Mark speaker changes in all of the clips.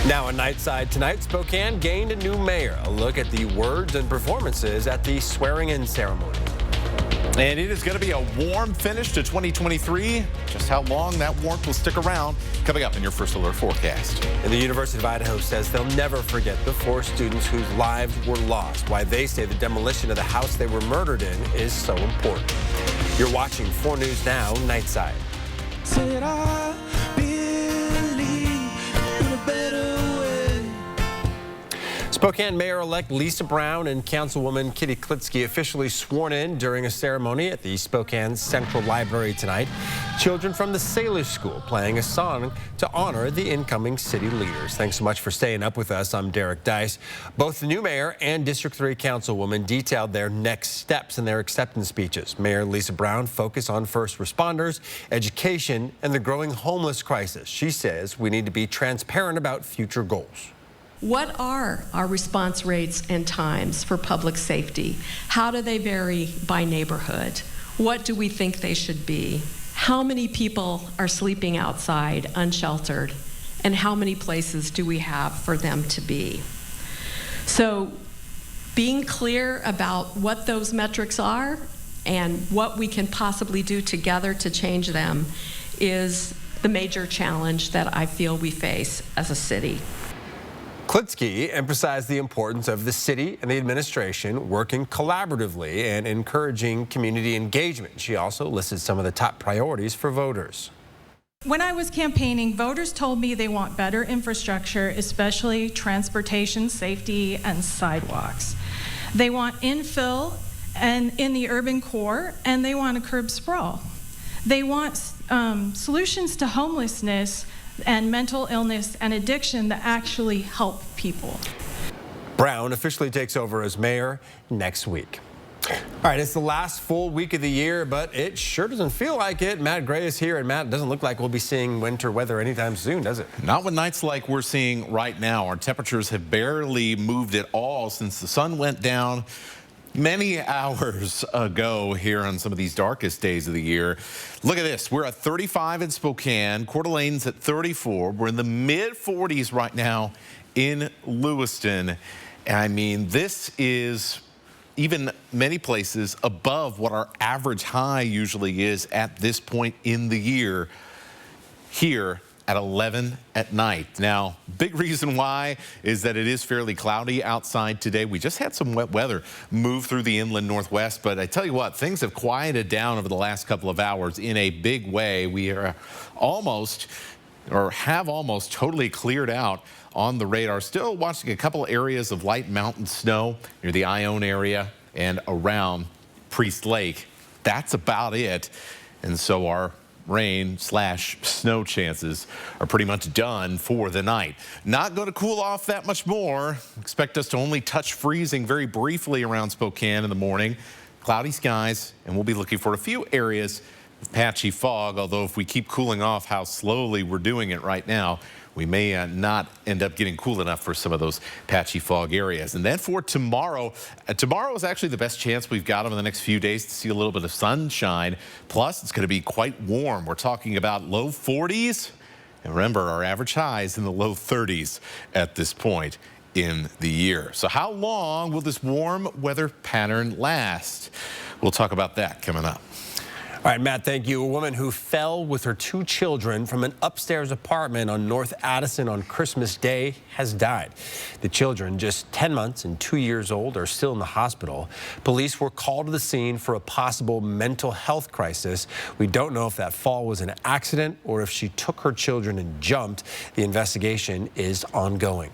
Speaker 1: Now on Nightside tonight, Spokane gained a new mayor. A look at the words and performances at the swearing-in ceremony.
Speaker 2: And it is going to be a warm finish to 2023. Just how long that warmth will stick around, coming up in your First Alert forecast.
Speaker 1: And the University of Idaho says they'll never forget the 4 students whose lives were lost. Why they say the demolition of the house they were murdered in is so important. You're watching 4 News Now, Nightside.
Speaker 3: Said I believe in a better way.
Speaker 1: Spokane Mayor-elect Lisa Brown and Councilwoman Kitty Klitsky officially sworn in during a ceremony at the Spokane Central Library tonight. Children from the Salish School playing a song to honor the incoming city leaders. Thanks so much for staying up with us. I'm Derek Dice. Both the new mayor and District 3 Councilwoman detailed their next steps in their acceptance speeches. Mayor Lisa Brown focused on first responders, education, and the growing homeless crisis. She says we need to be transparent about future goals.
Speaker 4: What are our response rates and times for public safety? How do they vary by neighborhood? What do we think they should be? How many people are sleeping outside unsheltered? And how many places do we have for them to be? So being clear about what those metrics are and what we can possibly do together to change them is the major challenge that I feel we face as a city.
Speaker 1: Klitsky emphasized the importance of the city and the administration working collaboratively and encouraging community engagement. She also listed some of the top priorities for voters.
Speaker 5: When I was campaigning, voters told me they want better infrastructure, especially transportation, safety, and sidewalks. They want infill and in the urban core, and they want to curb sprawl. They want solutions to homelessness and mental illness and addiction that actually help people.
Speaker 1: Brown officially takes over as mayor next week. All right, it's the last full week of the year, but it sure doesn't feel like it. Matt Gray is here, and Matt, it doesn't look like we'll be seeing winter weather anytime soon, does it?
Speaker 2: Not with nights like we're seeing right now. Our temperatures have barely moved at all since the sun went down many hours ago here on some of these darkest days of the year. Look at this. We're at 35 in Spokane. Coeur d'Alene's at 34. We're in the mid-40s right now in Lewiston. And I mean, this is even many places above what our average high usually is at this point in the year here at 11 at night. Now, big reason why is that it is fairly cloudy outside today. We just had some wet weather move through the inland northwest, but I tell you what, things have quieted down over the last couple of hours in a big way. We are almost, or have almost totally cleared out on the radar. Still watching a couple areas of light mountain snow near the Ione area and around Priest Lake. That's about it. And so our rain/snow chances are pretty much done for the night. Not going to cool off that much more. Expect us to only touch freezing very briefly around Spokane in the morning. Cloudy skies, and we'll be looking for a few areas of patchy fog, although if we keep cooling off how slowly we're doing it right now, we may not end up getting cool enough for some of those patchy fog areas. And then for tomorrow, tomorrow is actually the best chance we've got over the next few days to see a little bit of sunshine. Plus, it's going to be quite warm. We're talking about low 40s. And remember, our average high is in the low 30s at this point in the year. So how long will this warm weather pattern last? We'll talk about that coming up.
Speaker 1: All right, Matt, thank you. A woman who fell with her 2 children from an upstairs apartment on North Addison on Christmas Day has died. The children, just 10 months and 2 years old, are still in the hospital. Police were called to the scene for a possible mental health crisis. We don't know if that fall was an accident or if she took her children and jumped. The investigation is ongoing.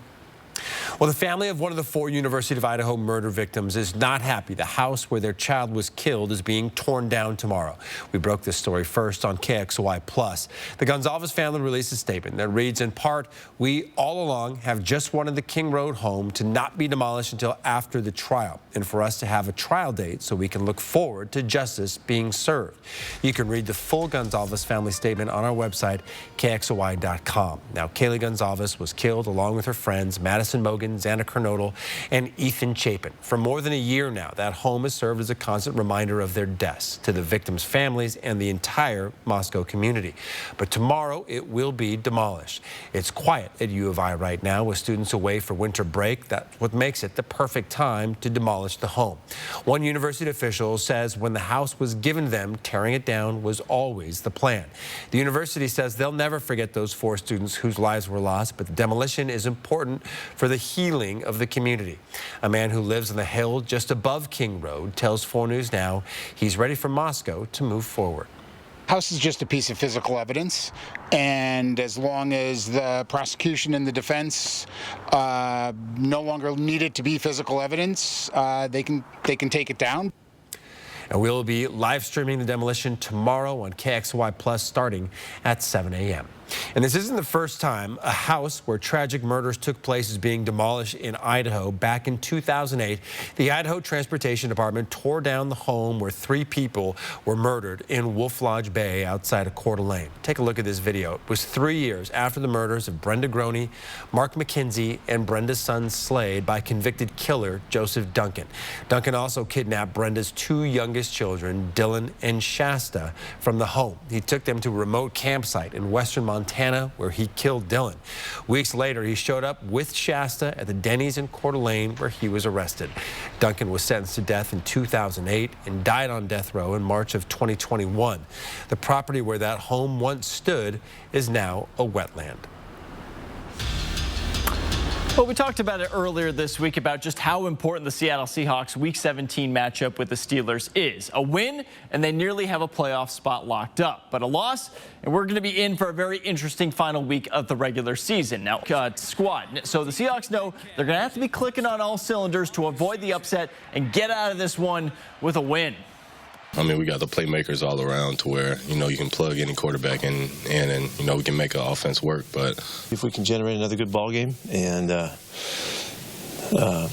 Speaker 1: Well, the family of one of the 4 University of Idaho murder victims is not happy. The house where their child was killed is being torn down tomorrow. We broke this story first on KXOY+. The Gonzalez family released a statement that reads, in part, "We all along have just wanted the King Road home to not be demolished until after the trial, and for us to have a trial date so we can look forward to justice being served." You can read the full Gonzalez family statement on our website, KXOY.com. Now, Kaylee Gonzalez was killed along with her friends Madison Mogan, Duncan, Xana Kernodle, and Ethan Chapin. For more than a year now, that home has served as a constant reminder of their deaths to the victims' families and the entire Moscow community. But tomorrow, it will be demolished. It's quiet at U of I right now with students away for winter break. That's what makes it the perfect time to demolish the home. One university official says when the house was given to them, tearing it down was always the plan. The university says they'll never forget those 4 students whose lives were lost, but the demolition is important for the healing of the community. A man who lives on the hill just above King Road tells 4 News Now he's ready for Moscow to move forward.
Speaker 6: House is just a piece of physical evidence, and as long as the prosecution and the defense no longer need it to be physical evidence, they can take it down.
Speaker 1: And we'll be live streaming the demolition tomorrow on KXY Plus starting at 7 a.m. And this isn't the first time a house where tragic murders took place is being demolished in Idaho. Back in 2008, the Idaho Transportation Department tore down the home where 3 people were murdered in Wolf Lodge Bay outside of Coeur d'Alene. Take a look at this video. It was 3 years after the murders of Brenda Groney, Mark McKenzie, and Brenda's son Slade by convicted killer Joseph Duncan. Duncan also kidnapped Brenda's 2 youngest children, Dylan and Shasta, from the home. He took them to a remote campsite in western Montana, where he killed Dylan. Weeks later, he showed up with Shasta at the Denny's in Coeur d'Alene, where he was arrested. Duncan was sentenced to death in 2008 and died on death row in March of 2021. The property where that home once stood is now a wetland.
Speaker 7: Well, we talked about it earlier this week about just how important the Seattle Seahawks Week 17 matchup with the Steelers is. A win, and they nearly have a playoff spot locked up. But a loss, and we're going to be in for a very interesting final week of the regular season. Now, squad. So the Seahawks know they're going to have to be clicking on all cylinders to avoid the upset and get out of this one with a win.
Speaker 8: I mean, we got the playmakers all around to where, you can plug any quarterback in and, we can make an offense work. But
Speaker 9: if we can generate another good ball game and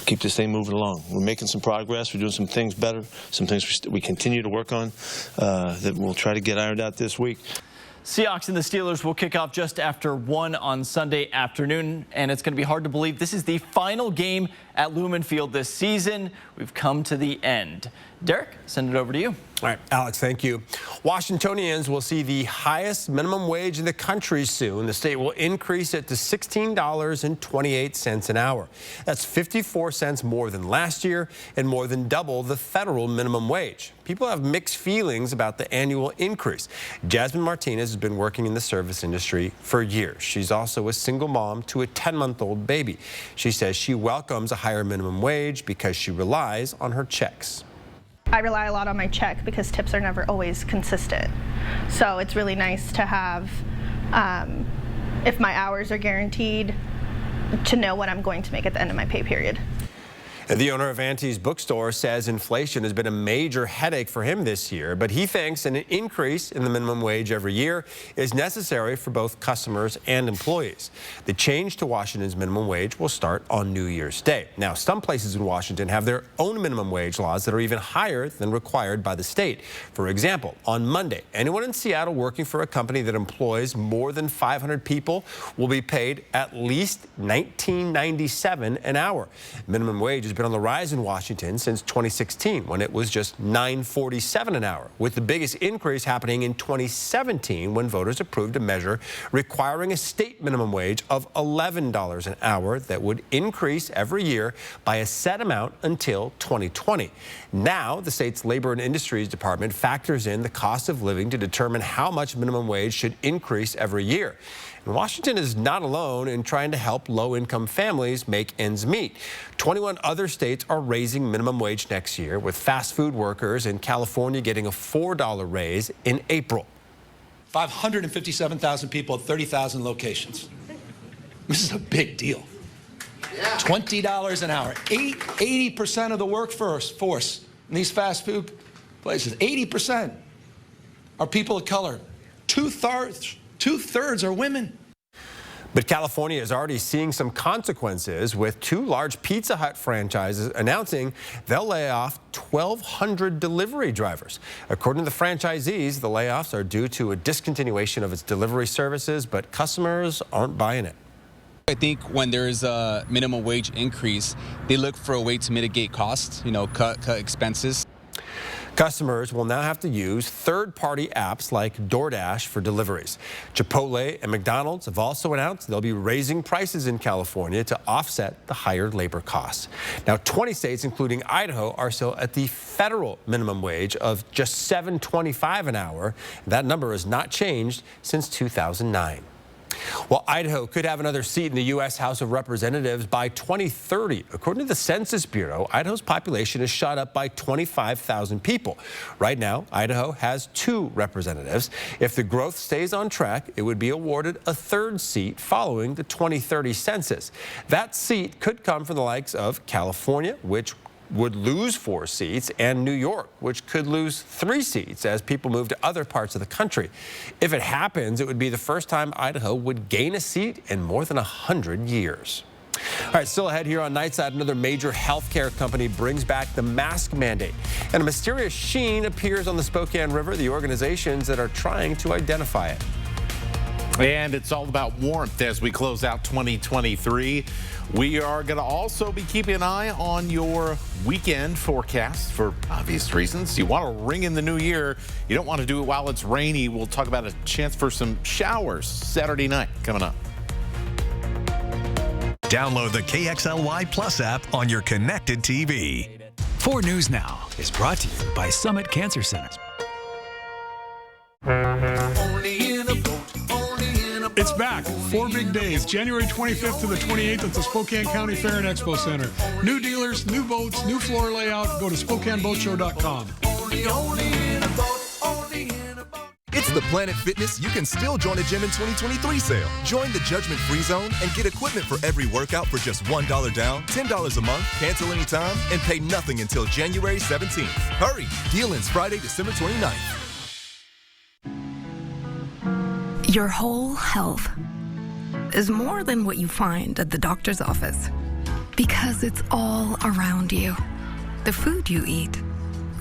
Speaker 9: keep this thing moving along. We're making some progress. We're doing some things better, some things we continue to work on that we'll try to get ironed out this week.
Speaker 7: Seahawks and the Steelers will kick off just after 1 on Sunday afternoon, and it's going to be hard to believe this is the final game at Lumen Field this season. We've come to the end. Derek, send it over to you.
Speaker 1: All right, Alex, thank you. Washingtonians will see the highest minimum wage in the country soon. The state will increase it to $16.28 an hour. That's 54 cents more than last year and more than double the federal minimum wage. People have mixed feelings about the annual increase. Jasmine Martinez has been working in the service industry for years. She's also a single mom to a 10-month-old baby. She says she welcomes a higher minimum wage because she relies on her checks.
Speaker 10: I rely a lot on my check because tips are never always consistent. So it's really nice to have, if my hours are guaranteed, to know what I'm going to make at the end of my pay period.
Speaker 1: The owner of Auntie's Bookstore says inflation has been a major headache for him this year, but he thinks an increase in the minimum wage every year is necessary for both customers and employees. The change to Washington's minimum wage will start on New Year's Day. Now, some places in Washington have their own minimum wage laws that are even higher than required by the state. For example, on Monday, anyone in Seattle working for a company that employs more than 500 people will be paid at least $19.97 an hour. Minimum wage has been on the rise in Washington since 2016, when it was just $9.47 an hour, with the biggest increase happening in 2017 when voters approved a measure requiring a state minimum wage of $11 an hour that would increase every year by a set amount until 2020. Now, the state's Labor and Industries Department factors in the cost of living to determine how much minimum wage should increase every year. And Washington is not alone in trying to help low-income families make ends meet. 21 other states are raising minimum wage next year, with fast food workers in California getting a $4 raise in April.
Speaker 11: 557,000 people at 30,000 locations. This is a big deal. $20 an hour. 80% of the workforce in these fast food places, 80% are people of color. Two-thirds are women.
Speaker 1: But California is already seeing some consequences, with 2 large Pizza Hut franchises announcing they'll lay off 1,200 delivery drivers. According to the franchisees, the layoffs are due to a discontinuation of its delivery services, but customers aren't buying it.
Speaker 12: I think when there is a minimum wage increase, they look for a way to mitigate costs, cut expenses.
Speaker 1: Customers will now have to use third-party apps like DoorDash for deliveries. Chipotle and McDonald's have also announced they'll be raising prices in California to offset the higher labor costs. Now, 20 states, including Idaho, are still at the federal minimum wage of just $7.25 an hour. That number has not changed since 2009. Well, Idaho could have another seat in the U.S. House of Representatives by 2030. According to the Census Bureau, Idaho's population has shot up by 25,000 people. Right now, Idaho has 2 representatives. If the growth stays on track, it would be awarded a 3rd seat following the 2030 census. That seat could come from the likes of California, which would lose 4 seats, and New York, which could lose 3 seats as people move to other parts of the country. If it happens, it would be the first time Idaho would gain a seat in more than 100 years. All right, still ahead here on Nightside, another major healthcare company brings back the mask mandate. And a mysterious sheen appears on the Spokane River, the organizations that are trying to identify it.
Speaker 2: And it's all about warmth as we close out 2023. We are going to also be keeping an eye on your weekend forecast for obvious reasons. You want to ring in the new year. You don't want to do it while it's rainy. We'll talk about a chance for some showers Saturday night coming up.
Speaker 13: Download the KXLY Plus app on your connected TV.
Speaker 14: 4 News Now is brought to you by Summit Cancer Center.
Speaker 15: It's back. 4 big days, January 25th to the 28th at the Spokane County Fair and Expo Center. New dealers, new boats, new floor layout. Go to SpokaneBoatShow.com.
Speaker 16: It's the Planet Fitness You Can Still Join a Gym in 2023 sale. Join the Judgment Free Zone and get equipment for every workout for just $1 down, $10 a month, cancel anytime, and pay nothing until January 17th. Hurry! Deal ends Friday, December 29th.
Speaker 17: Your whole health is more than what you find at the doctor's office, because it's all around you. The food you eat,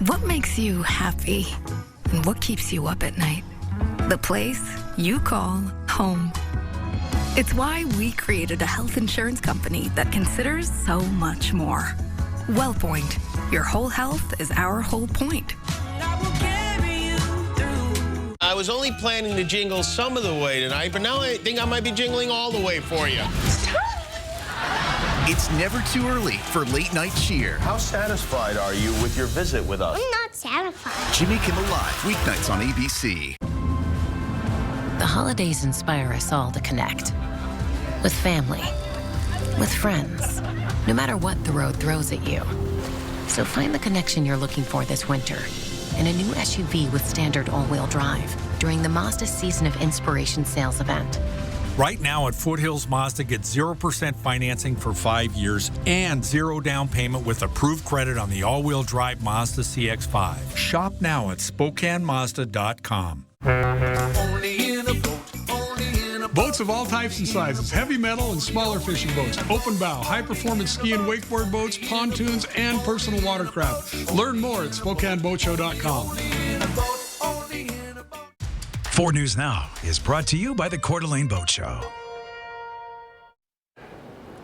Speaker 17: what makes you happy, and what keeps you up at night. The place you call home. It's why we created a health insurance company that considers so much more. WellPoint, your whole health is our whole point.
Speaker 18: I was only planning to jingle some of the way tonight, but now I think I might be jingling all the way for you.
Speaker 19: It's never too early for late night cheer.
Speaker 20: How satisfied are you with your visit with us?
Speaker 21: I'm not satisfied.
Speaker 19: Jimmy Kimmel Live, weeknights on ABC.
Speaker 22: The holidays inspire us all to connect. With family, with friends, no matter what the road throws at you. So find the connection you're looking for this winter in a new SUV with standard all-wheel drive during the Mazda Season of Inspiration sales event.
Speaker 23: Right now at Foothills Mazda, get 0% financing for 5 years and 0 down payment with approved credit on the all-wheel drive Mazda CX-5. Shop now at SpokaneMazda.com.
Speaker 15: Boats of all types and sizes, heavy metal and smaller fishing boats, open bow, high-performance ski and wakeboard boats, pontoons, and personal watercraft. Learn more at SpokaneBoatShow.com.
Speaker 14: 4 News Now is brought to you by the Coeur d'Alene Boat Show.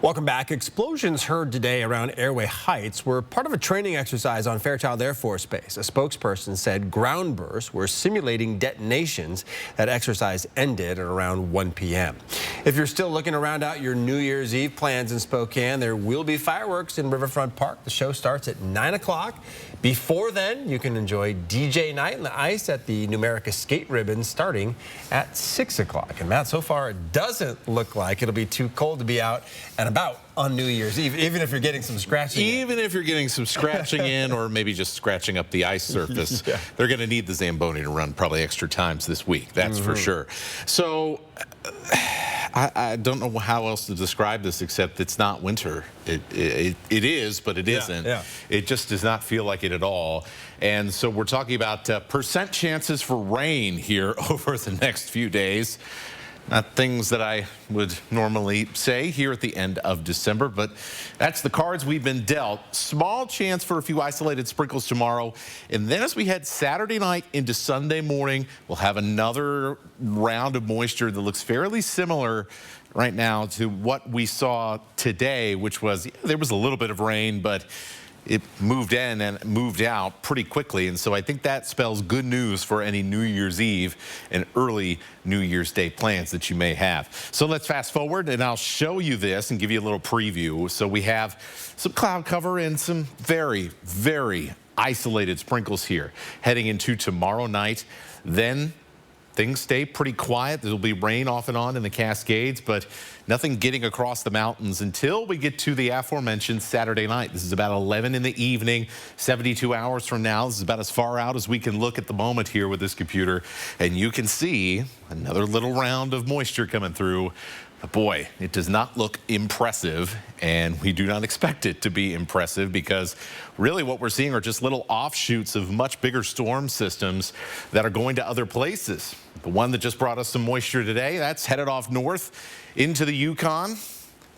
Speaker 1: Welcome back. Explosions heard today around Airway Heights were part of a training exercise on Fairchild Air Force Base. A spokesperson said ground bursts were simulating detonations. That exercise ended at around 1 p.m. If you're still looking around out your New Year's Eve plans in Spokane, there will be fireworks in Riverfront Park. The show starts at 9 o'clock. Before then, you can enjoy DJ night on the ice at the Numerica Skate Ribbon starting at 6 o'clock. And Matt, so far it doesn't look like it'll be too cold to be out and about on New Year's Eve, even if you're getting some scratching
Speaker 2: Even if you're getting some scratching in, or maybe just scratching up the ice surface. Yeah. They're going to need the Zamboni to run probably extra times this week, that's for sure. So I don't know how else to describe this except it's not winter. It is, but it isn't. Yeah. It just does not feel like it at all. And so we're talking about percent chances for rain here over the next few days. Not things that I would normally say here at the end of December, but that's the cards we've been dealt. Small chance for a few isolated sprinkles tomorrow. And then as we head Saturday night into Sunday morning, we'll have another round of moisture that looks fairly similar right now to what we saw today, which was, there was a little bit of rain, but it moved in and moved out pretty quickly. And so I think that spells good news for any New Year's Eve and early New Year's Day plans that you may have. So let's fast forward and I'll show you this and give you a little preview. So we have some cloud cover and some very, very isolated sprinkles here heading into tomorrow night. Then things stay pretty quiet. There'll be rain off and on in the Cascades, but nothing getting across the mountains until we get to the aforementioned Saturday night. This is about 11 in the evening, 72 hours from now. This is about as far out as we can look at the moment here with this computer. And you can see another little round of moisture coming through. But boy, it does not look impressive, and we do not expect it to be impressive because really what we're seeing are just little offshoots of much bigger storm systems that are going to other places. The one that just brought us some moisture today, that's headed off north into the Yukon.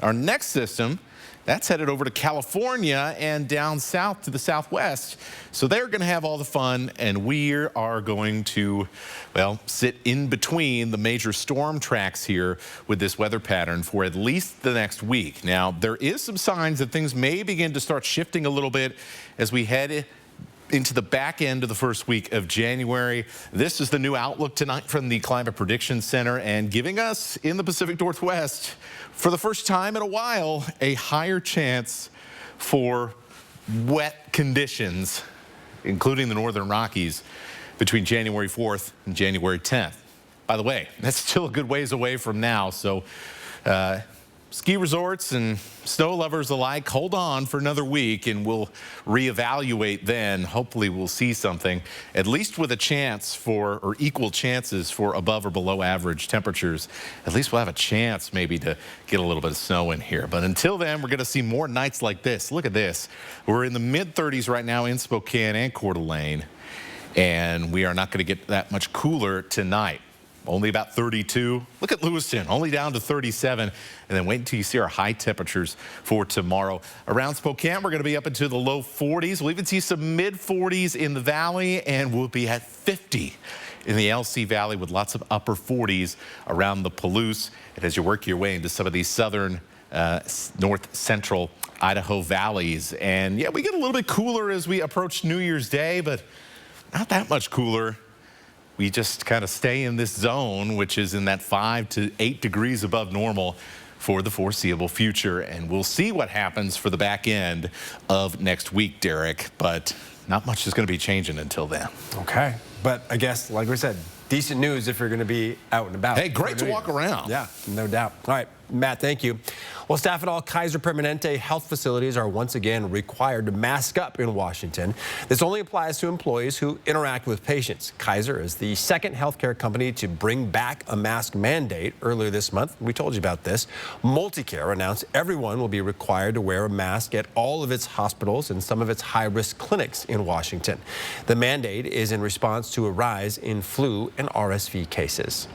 Speaker 2: Our next system, that's headed over to California and down south to the southwest. So they're going to have all the fun, and we are going to, well, sit in between the major storm tracks here with this weather pattern for at least the next week. Now, there is some signs that things may begin to start shifting a little bit as we head into the back end of the first week of January. This is the new outlook tonight from the Climate Prediction Center, and giving us in the Pacific Northwest, for the first time in a while, a higher chance for wet conditions, including the Northern Rockies, between January 4th and January 10th. By the way, that's still a good ways away from now, so ski resorts and snow lovers alike, hold on for another week and we'll reevaluate then. Hopefully we'll see something, at least with a chance for, or equal chances for above or below average temperatures. At least we'll have a chance maybe to get a little bit of snow in here. But until then, we're going to see more nights like this. Look at this. We're in the mid-30s right now in Spokane and Coeur d'Alene, and we are not going to get that much cooler tonight. Only about 32. Look at Lewiston, only down to 37. And then wait until you see our high temperatures for tomorrow. Around Spokane, we're going to be up into the low 40s. We'll even see some mid 40s in the valley, and we'll be at 50 in the LC Valley with lots of upper 40s around the Palouse. And as you work your way into some of these southern, north central Idaho valleys. And yeah, we get a little bit cooler as we approach New Year's Day, but not that much cooler. We just kind of stay in this zone, which is in that 5 to 8 degrees above normal for the foreseeable future. And we'll see what happens for the back end of next week, Derek. But not much is going to be changing until then.
Speaker 1: Okay. But I guess, like we said, decent news if you're going to be out and about.
Speaker 2: Hey, great to walk around.
Speaker 1: Yeah, no doubt. All right, Matt, thank you. Well, staff at all Kaiser Permanente health facilities are once again required to mask up in Washington. This only applies to employees who interact with patients. Kaiser is the second healthcare company to bring back a mask mandate earlier this month. We told you about this. Multicare announced everyone will be required to wear a mask at all of its hospitals and some of its high-risk clinics in Washington. The mandate is in response to a rise in flu and RSV cases.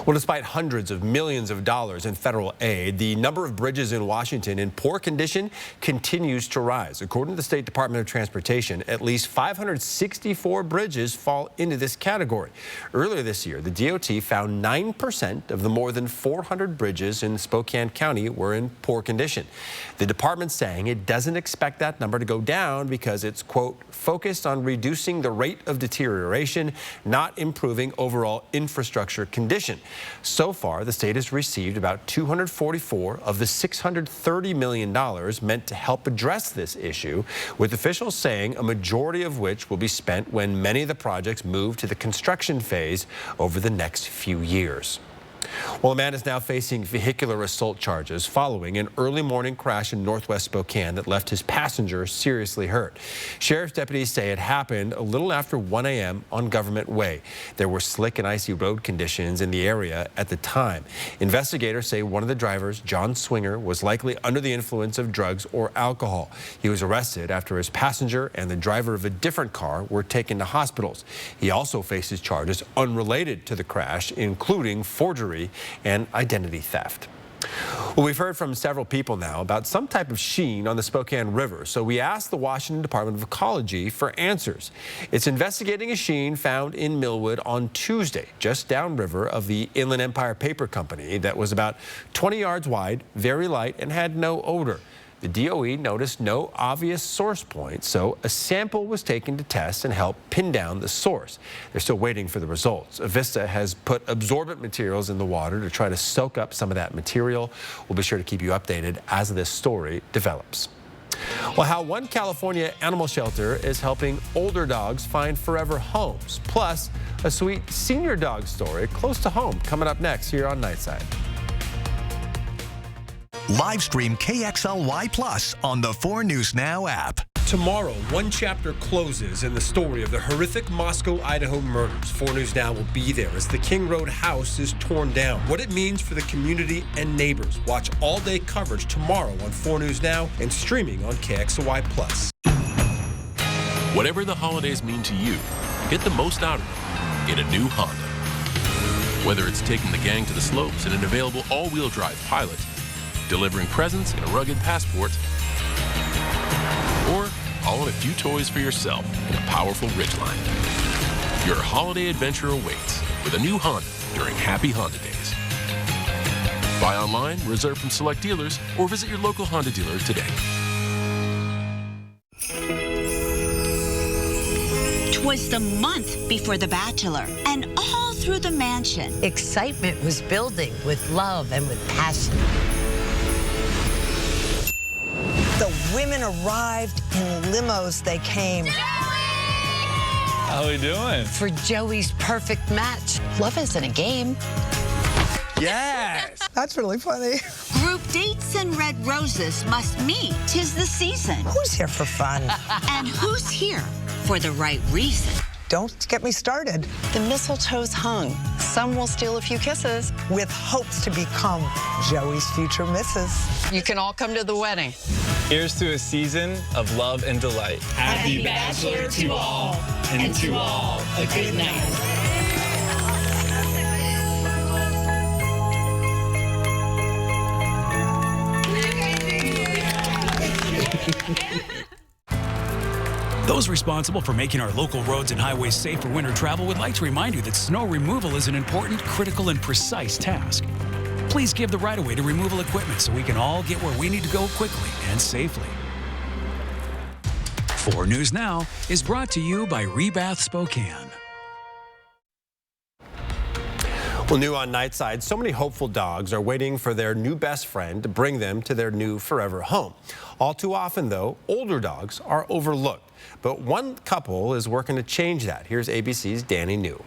Speaker 1: Well, despite hundreds of millions of dollars in federal aid, the number of bridges in Washington in poor condition continues to rise. According to the State Department of Transportation, at least 564 bridges fall into this category. Earlier this year, the DOT found 9% of the more than 400 bridges in Spokane County were in poor condition. The department's saying it doesn't expect that number to go down because it's, quote, focused on reducing the rate of deterioration, not improving overall infrastructure condition. So far, the state has received about 244 of the $630 million meant to help address this issue, with officials saying a majority of which will be spent when many of the projects move to the construction phase over the next few years. Well, a man is now facing vehicular assault charges following an early morning crash in northwest Spokane that left his passenger seriously hurt. Sheriff's deputies say it happened a little after 1 a.m. on Government Way. There were slick and icy road conditions in the area at the time. Investigators say one of the drivers, John Swinger, was likely under the influence of drugs or alcohol. He was arrested after his passenger and the driver of a different car were taken to hospitals. He also faces charges unrelated to the crash, including forgery burglary and identity theft. Well, we've heard from several people now about some type of sheen on the Spokane River, so we asked the Washington Department of Ecology for answers. It's investigating a sheen found in Millwood on Tuesday, just downriver of the Inland Empire Paper Company, that was about 20 yards wide, very light, and had no odor. The DOE noticed no obvious source point, so a sample was taken to test and help pin down the source. They're still waiting for the results. Avista has put absorbent materials in the water to try to soak up some of that material. We'll be sure to keep you updated as this story develops. Well, how one California animal shelter is helping older dogs find forever homes, plus a sweet senior dog story close to home, coming up next here on Nightside.
Speaker 13: Live stream KXLY Plus on the 4 News Now app.
Speaker 1: Tomorrow, one chapter closes in the story of the horrific Moscow, Idaho murders. 4 News Now will be there as the King Road house is torn down. What it means for the community and neighbors. Watch all-day coverage tomorrow on 4 News Now and streaming on KXLY Plus.
Speaker 3: Whatever the holidays mean to you, get the most out of them in a new Honda. Whether it's taking the gang to the slopes in an available all-wheel drive Pilot, delivering presents in a rugged Passport, or all in a few toys for yourself in a powerful Ridgeline. Your holiday adventure awaits with a new Honda during Happy Honda Days. Buy online, reserve from select dealers, or visit your local Honda dealer today.
Speaker 4: Was the month before The Bachelor, and all through the mansion,
Speaker 21: excitement was building with love and with passion. The women arrived in limos. They came.
Speaker 24: How are we doing?
Speaker 21: For Joey's perfect match.
Speaker 4: Love isn't a game.
Speaker 21: Yes. That's really funny.
Speaker 4: Group dates and red roses must meet. 'Tis the season.
Speaker 21: Who's here for fun?
Speaker 4: And who's here for the right reason?
Speaker 21: Don't get me started.
Speaker 25: The mistletoe's hung. Some will steal a few kisses.
Speaker 21: With hopes to become Joey's future missus.
Speaker 25: You can all come to the wedding.
Speaker 24: Here's to a season of love and delight.
Speaker 26: Happy Bachelor to all, and to all a good night.
Speaker 14: Those responsible for making our local roads and highways safe for winter travel would like to remind you that snow removal is an important, critical, and precise task. Please give the right-of-way to removal equipment so we can all get where we need to go quickly and safely. 4 News Now is brought to you by Rebath Spokane.
Speaker 1: Well, new on Nightside, so many hopeful dogs are waiting for their new best friend to bring them to their new forever home. All too often, though, older dogs are overlooked. But one couple is working to change that. Here's ABC's Danny New.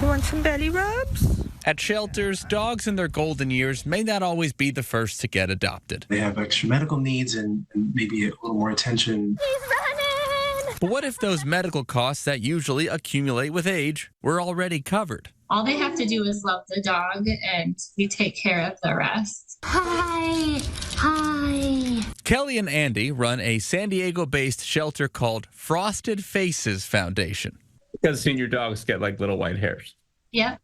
Speaker 27: You want some belly rubs?
Speaker 28: At shelters, dogs in their golden years may not always be the first to get adopted.
Speaker 29: They have extra medical needs and maybe a little more attention.
Speaker 28: He's running! But what if those medical costs that usually accumulate with age were already covered?
Speaker 30: All they have to do is love the dog, and we take care of the rest.
Speaker 28: Hi! Hi! Kelly and Andy run a San Diego-based shelter called Frosted Faces Foundation.
Speaker 31: Because senior dogs get like little white hairs.
Speaker 30: Yep.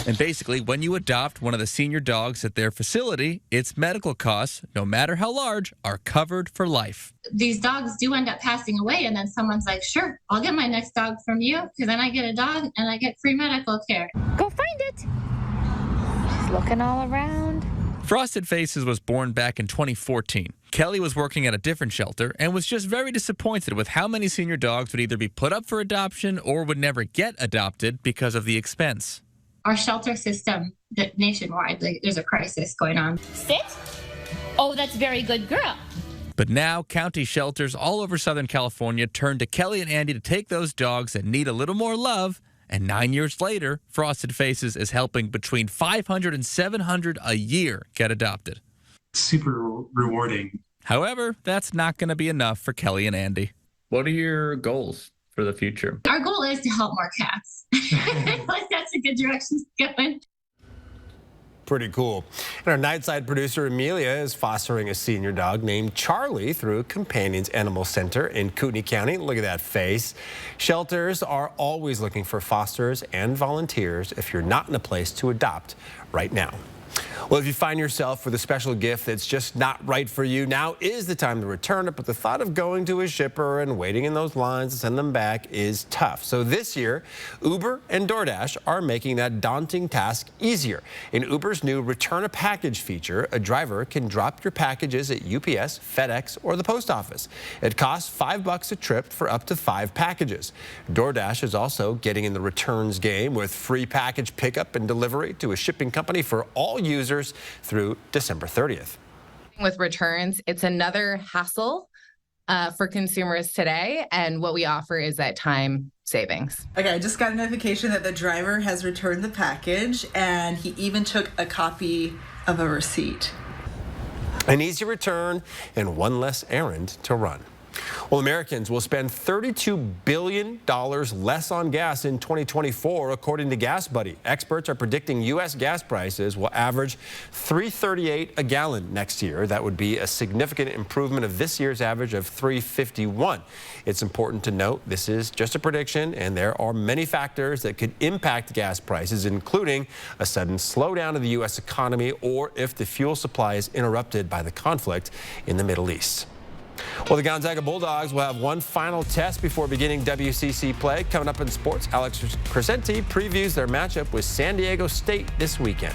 Speaker 28: And basically, when you adopt one of the senior dogs at their facility, its medical costs, no matter how large, are covered for life.
Speaker 30: These dogs do end up passing away, and then someone's like, sure, I'll get my next dog from you, because then I get a dog and I get free medical care.
Speaker 32: Go find it. She's looking all around.
Speaker 28: Frosted Faces was born back in 2014. Kelly was working at a different shelter and was just very disappointed with how many senior dogs would either be put up for adoption or would never get adopted because of the expense.
Speaker 30: Our shelter system, nationwide, there's a crisis going on.
Speaker 32: Sit. Oh, that's very good girl.
Speaker 28: But now, county shelters all over Southern California turn to Kelly and Andy to take those dogs that need a little more love. And 9 years later, Frosted Faces is helping between 500 and 700 a year get adopted.
Speaker 29: Super rewarding.
Speaker 28: However, that's not going to be enough for Kelly and Andy.
Speaker 31: What are your goals for the future?
Speaker 30: Our goal is to help more cats. Like, that's a good direction to go in.
Speaker 1: pretty cool. And our Nightside producer, Amelia, is fostering a senior dog named Charlie through Companions Animal Center in Kootenai County. Look at that face. Shelters are always looking for fosters and volunteers if you're not in a place to adopt right now. Well, if you find yourself with a special gift that's just not right for you, now is the time to return it. But the thought of going to a shipper and waiting in those lines to send them back is tough. So this year, Uber and DoorDash are making that daunting task easier. In Uber's new Return a Package feature, a driver can drop your packages at UPS, FedEx, or the post office. It costs $5 a trip for up to 5 packages. DoorDash is also getting in the returns game with free package pickup and delivery to a shipping company for all users through December 30th.
Speaker 5: With returns, it's another hassle for consumers today, and what we offer is that time savings.
Speaker 6: Okay, I just got a notification that the driver has returned the package, and he even took a copy of a receipt.
Speaker 1: An easy return and one less errand to run. Well, Americans will spend $32 billion less on gas in 2024, according to Gas Buddy. Experts are predicting U.S. gas prices will average $3.38 a gallon next year. That would be a significant improvement of this year's average of $3.51. It's important to note this is just a prediction, and there are many factors that could impact gas prices, including a sudden slowdown of the U.S. economy or if the fuel supply is interrupted by the conflict in the Middle East. Well, the Gonzaga Bulldogs will have one final test before beginning WCC play. Coming up in sports, Alex Crescenti previews their matchup with San Diego State this weekend.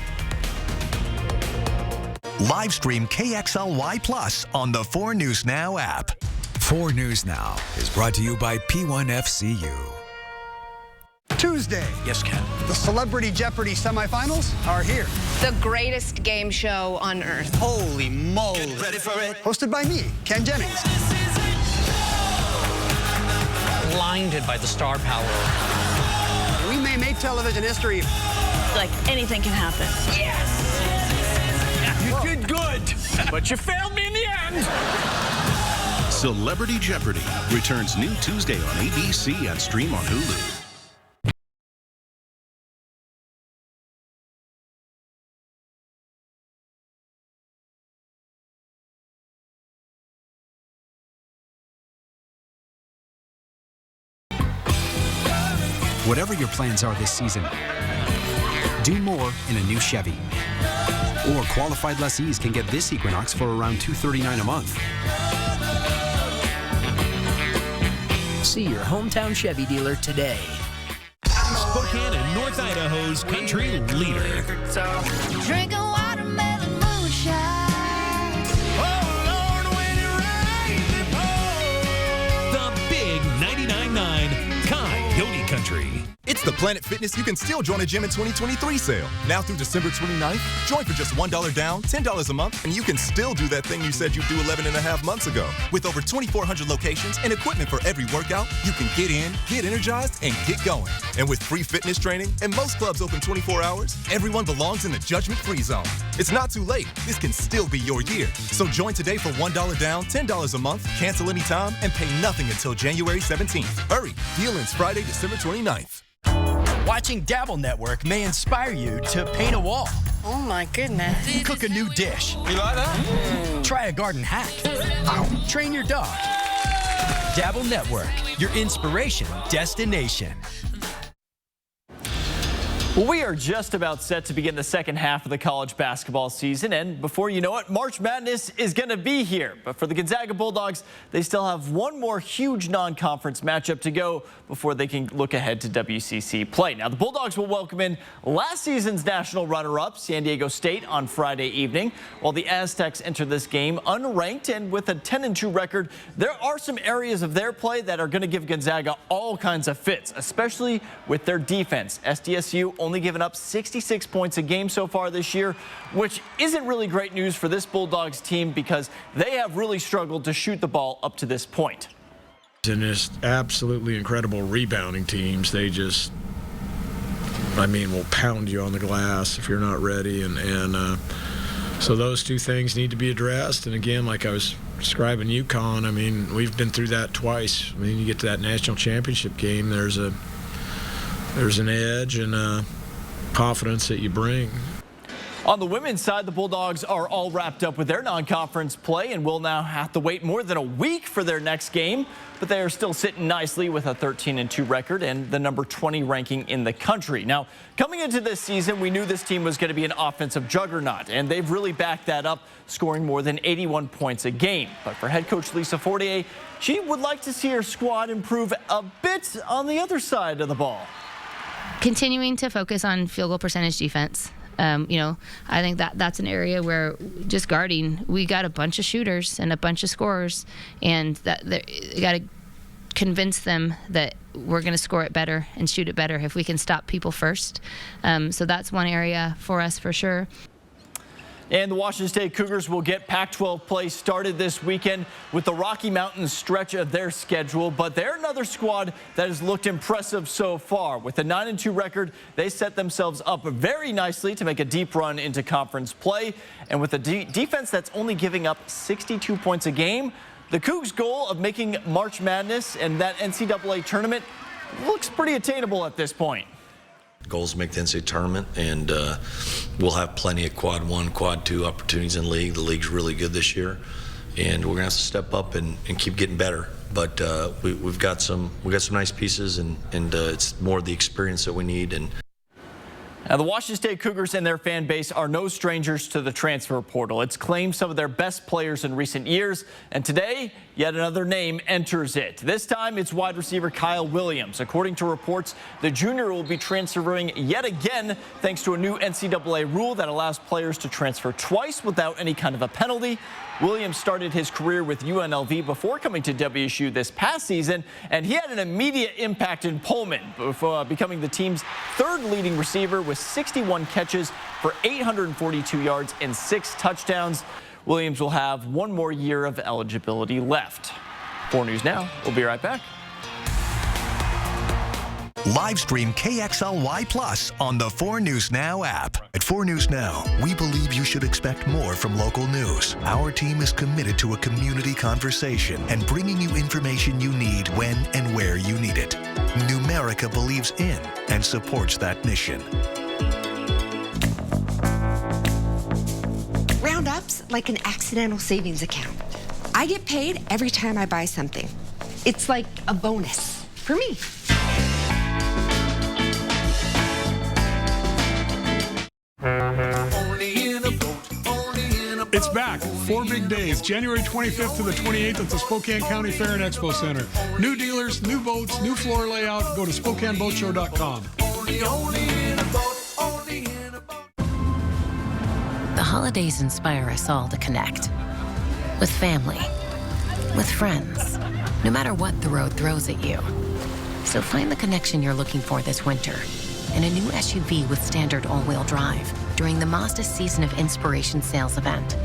Speaker 13: Live stream KXLY Plus on the 4 News Now app.
Speaker 7: 4 News Now is brought to you by P1FCU.
Speaker 8: Tuesday.
Speaker 7: Yes, Ken.
Speaker 8: The Celebrity Jeopardy semifinals are here.
Speaker 25: The greatest game show on earth.
Speaker 8: Holy moly.
Speaker 7: Get ready for it.
Speaker 8: Hosted by me, Ken Jennings.
Speaker 9: Blinded by the star power.
Speaker 8: We may make television history.
Speaker 27: Like anything can happen.
Speaker 9: Yes! You did good, but you failed me in the end.
Speaker 19: Celebrity Jeopardy returns new Tuesday on ABC and stream on Hulu.
Speaker 10: Whatever your plans are this season, do more in a new Chevy. Or qualified lessees can get this Equinox for around $239 a month.
Speaker 11: See your hometown Chevy dealer today.
Speaker 12: Spokane and North Idaho's country leader.
Speaker 16: Drinking watermelon moonshine.
Speaker 12: Oh, Lord, when it rains, the big 99.9 Coyote Country.
Speaker 17: It's the Planet Fitness You Can Still Join a Gym in 2023 sale. Now through December 29th, join for just $1 down, $10 a month, and you can still do that thing you said you'd do 11 and a half months ago. With over 2,400 locations and equipment for every workout, you can get in, get energized, and get going. And with free fitness training and most clubs open 24 hours, everyone belongs in the judgment-free zone. It's not too late. This can still be your year. So join today for $1 down, $10 a month, cancel anytime, and pay nothing until January 17th. Hurry. Deal ends Friday, December 29th.
Speaker 18: Watching Dabble Network may inspire you to paint a wall.
Speaker 25: Oh my goodness.
Speaker 18: Cook a new dish.
Speaker 17: You like that?
Speaker 18: Try a garden hack. Train your dog. Dabble Network, your inspiration destination.
Speaker 20: Well, we are just about set to begin the second half of the college basketball season, and before you know it, March Madness is going to be here. But for the Gonzaga Bulldogs, they still have one more huge non-conference matchup to go before they can look ahead to WCC play. Now, the Bulldogs will welcome in last season's national runner-up, San Diego State, on Friday evening, while the Aztecs enter this game unranked and with a 10-2 record. There are some areas of their play that are going to give Gonzaga all kinds of fits, especially with their defense. SDSU only given up 66 points a game so far this year, which isn't really great news for this Bulldogs team because they have really struggled to shoot the ball up to this point.
Speaker 33: And just absolutely incredible rebounding teams. They just, will pound you on the glass if you're not ready. And so those two things need to be addressed. And again, like I was describing UConn, we've been through that twice. You get to that national championship game, there's an edge and confidence that you bring.
Speaker 20: On the women's side, the Bulldogs are all wrapped up with their non-conference play and will now have to wait more than a week for their next game. But they are still sitting nicely with a 13-2 record and the number 20 ranking in the country. Now, coming into this season, we knew this team was going to be an offensive juggernaut, and they've really backed that up, scoring more than 81 points a game. But for head coach Lisa Fortier, she would like to see her squad improve a bit on the other side of the ball.
Speaker 2: Continuing to focus on field goal percentage defense. I think that's an area where just guarding, we got a bunch of shooters and a bunch of scorers, and that you got to convince them that we're going to score it better and shoot it better if we can stop people first. So that's one area for us for sure.
Speaker 20: And the Washington State Cougars will get Pac-12 play started this weekend with the Rocky Mountain stretch of their schedule. But they're another squad that has looked impressive so far. With a 9-2 record, they set themselves up very nicely to make a deep run into conference play. And with a defense that's only giving up 62 points a game, the Cougs' goal of making March Madness and that NCAA tournament looks pretty attainable at this point.
Speaker 3: Goals to make the NCAA tournament, and we'll have plenty of quad 1, quad 2 opportunities in the league. The league's really good this year, and we're gonna have to step up and keep getting better. But we've got some nice pieces, and it's more the experience that we need. And
Speaker 20: now, the Washington State Cougars and their fan base are no strangers to the transfer portal. It's claimed some of their best players in recent years, and today, yet another name enters it. This time, it's wide receiver Kyle Williams. According to reports, the junior will be transferring yet again thanks to a new NCAA rule that allows players to transfer twice without any kind of a penalty. Williams started his career with UNLV before coming to WSU this past season, and he had an immediate impact in Pullman, becoming the team's third leading receiver with 61 catches for 842 yards and 6 touchdowns. Williams will have one more year of eligibility left. 4 News Now, we'll be right back.
Speaker 13: Live stream KXLY Plus on the 4 News Now app. At 4 News Now, we believe you should expect more from local news. Our team is committed to a community conversation and bringing you information you need when and where you need it. Numerica believes in and supports that mission.
Speaker 4: Roundup's like an accidental savings account. I get paid every time I buy something. It's like a bonus for me.
Speaker 14: It's back. 4 big days, January 25th to the 28th at the Spokane County Fair and Expo Center. New dealers, new boats, new floor layout. Go to SpokaneBoatShow.com.
Speaker 15: The holidays inspire us all to connect. With family, with friends, no matter what the road throws at you. So find the connection you're looking for this winter in a new SUV with standard all-wheel drive during the Mazda Season of Inspiration sales event.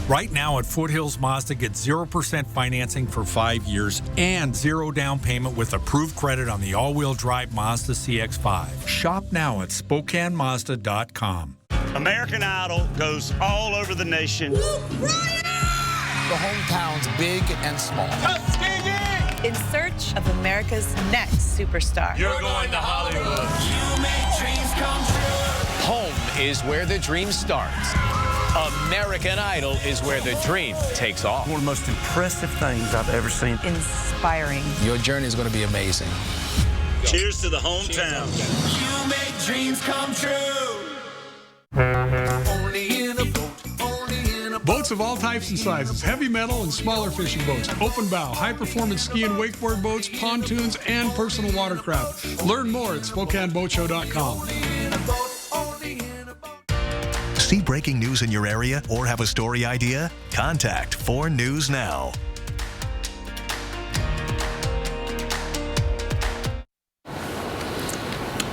Speaker 21: Right now at Foothills Mazda, get 0% financing for 5 years and 0 down payment with approved credit on the all-wheel drive Mazda CX-5. Shop now at SpokaneMazda.com.
Speaker 22: American Idol goes all over the nation.
Speaker 23: The hometown's big and small.
Speaker 27: In search of America's next superstar.
Speaker 23: You're going to Hollywood. You make dreams come true.
Speaker 24: Home is where the dream starts. American Idol is where the dream takes off.
Speaker 26: One of the most impressive things I've ever seen.
Speaker 27: Inspiring.
Speaker 23: Your journey is going to be amazing.
Speaker 22: Cheers to the hometown.
Speaker 23: You make dreams come true. Only in a boat.
Speaker 14: Boats of all types and sizes, heavy metal and smaller fishing boats, open bow, high-performance ski and wakeboard boats, pontoons, and personal watercraft. Learn more at SpokaneBoatShow.com.
Speaker 13: See breaking news in your area or have a story idea? Contact 4 News Now.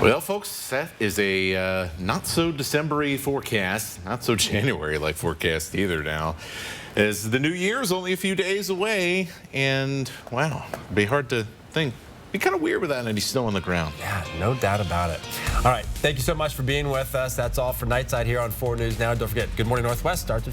Speaker 28: Well, folks, that is a not-so-December-y forecast, not so January-like forecast either now, as the new year is only a few days away, and, wow, it'd be hard to think. It'd be kind of weird without any snow on the ground.
Speaker 1: Yeah, no doubt about it. All right, thank you so much for being with us. That's all for Nightside here on 4 News Now. Don't forget, Good Morning Northwest starts at